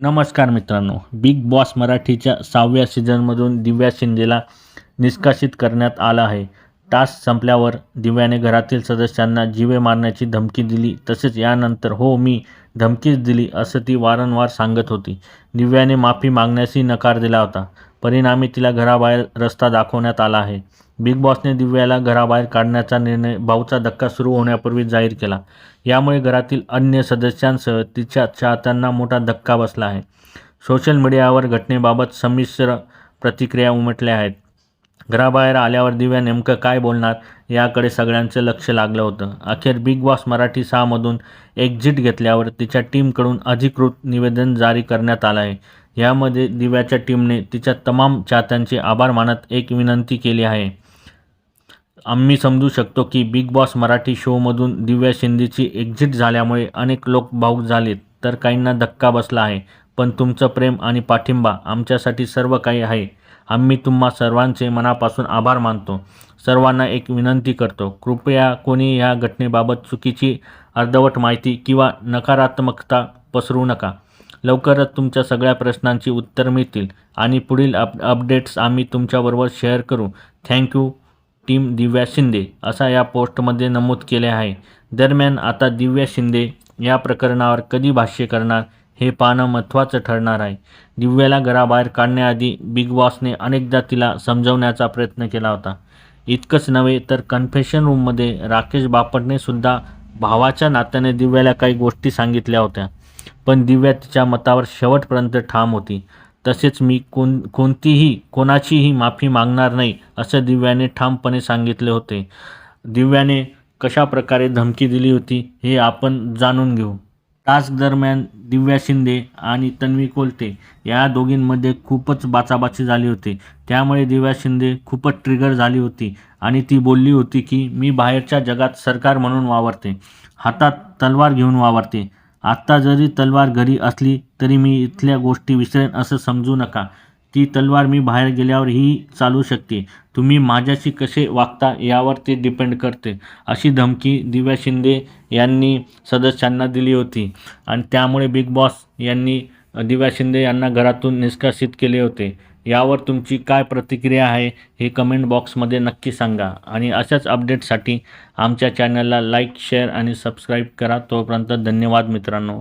नमस्कार मित्रांनो, big boss मराठीच्या 6व्या सीझनमधून दिव्या शिंदेला निष्कासित करण्यात आलं आहे. टास्क संपल्यावर दिव्याने घरातील सदस्यांना जीवे मारण्याची धमकी दिली. तसेच यानंतर "हो, मी धमकीच दिली" असं ती वारंवार सांगत होती. दिव्याने माफी मागण्यासही नकार दिला होता. परिणामी तिला घराबाहेर रस्ता दाखवण्यात आला आहे. बिग बॉसने दिव्याला घराबाहेर काढण्याचा निर्णय भाऊचा धक्का सुरू होण्यापूर्वी जाहीर केला. यामुळे घरातील अन्य सदस्यांसह तिच्या चाहत्यांना मोठा धक्का बसला आहे. सोशल मीडियावर घटनेबाबत संमिश्र प्रतिक्रिया उमटल्या आहेत. घराबाहेर आल्यावर दिव्या नेमकं काय बोलणार याकडे सगळ्यांचं लक्ष लागलं होतं. अखेर बिग बॉस मराठी 6मधून एक्झिट घेतल्यावर तिच्या टीमकडून अधिकृत निवेदन जारी करण्यात आलं आहे. यामध्ये दिव्याच्या टीमने तिच्या तमाम चाहत्यांचे आभार मानत एक विनंती केली आहे. आम्ही समजू शकतो की बिग बॉस मराठी शोमधून दिव्या शिंदेची एक्झिट झाल्यामुळे अनेक लोक भावूक झालेत, तर काहींना धक्का बसला आहे. पण तुमचं प्रेम आणि पाठिंबा आमच्यासाठी सर्व काही आहे. आम्ही तुम्हा सर्वांचे मनापासून आभार मानतो. सर्वांना एक विनंती करतो, कृपया कोणी या घटनेबाबत चुकीची अर्धवट माहिती किंवा नकारात्मकता पसरवू नका. लवकरच तुमच्या सगळ्या प्रश्नांची उत्तर मिळतील आणि पुढील अपडेट्स आम्ही तुमच्याबरोबर शेअर करू. थँक्यू टीम दिव्या शिंदे, असा या पोस्टमध्ये नमूद केले आहे. दरम्यान आता दिव्या शिंदे या प्रकरणावर कधी भाष्य करणार हे पाहणं महत्त्वाचं ठरणार आहे. दिव्याला घराबाहेर काढण्याआधी बिग बॉसने अनेकदा तिला समजवण्याचा प्रयत्न केला होता. इतकंच नव्हे तर कन्फेशन रूममध्ये राकेश बापटने सुद्धा भावाच्या नात्याने दिव्याला काही गोष्टी सांगितल्या होत्या. पण दिव्या तिच्या मतावर शेवटपर्यंत ठाम होती. तसेच मी कोणाचीही माफी मागणार नाही असं दिव्याने ठामपणे सांगितले होते. दिव्याने कशा प्रकारे धमकी दिली होती हे आपण जाणून घेऊ. टास्क दरम्यान दिव्या शिंदे आणि तन्वी कोलते या दोघींमध्ये खूपच बाचाबाची झाली होती. त्यामुळे दिव्या शिंदे खूपच ट्रिगर झाली होती आणि ती बोलली होती की मी बाहेरच्या जगात सरकार म्हणून वावरते, हातात तलवार घेऊन वावरते. आत्ता जरी तलवार घरी असली तरी मी इथल्या गोष्टी विसरेन असं समजू नका. ती तलवार मी बाहेर गेल्यावरही चालू शकते. तुम्ही माझ्याशी कसे वागता यावर ते डिपेंड करते, अशी धमकी दिव्या शिंदे यांनी सदस्यांना दिली होती. आणि त्यामुळे बिग बॉस यांनी दिव्या शिंदे यांना घरातून निष्कासित केले होते. यावर तुमची काय प्रतिक्रिया आहे हे कमेंट बॉक्समध्ये नक्की सांगा. आणि अशाच अपडेट्ससाठी आमच्या चॅनलला लाईक, शेअर आणि सबस्क्राईब करा. तोपर्यंत धन्यवाद मित्रांनो.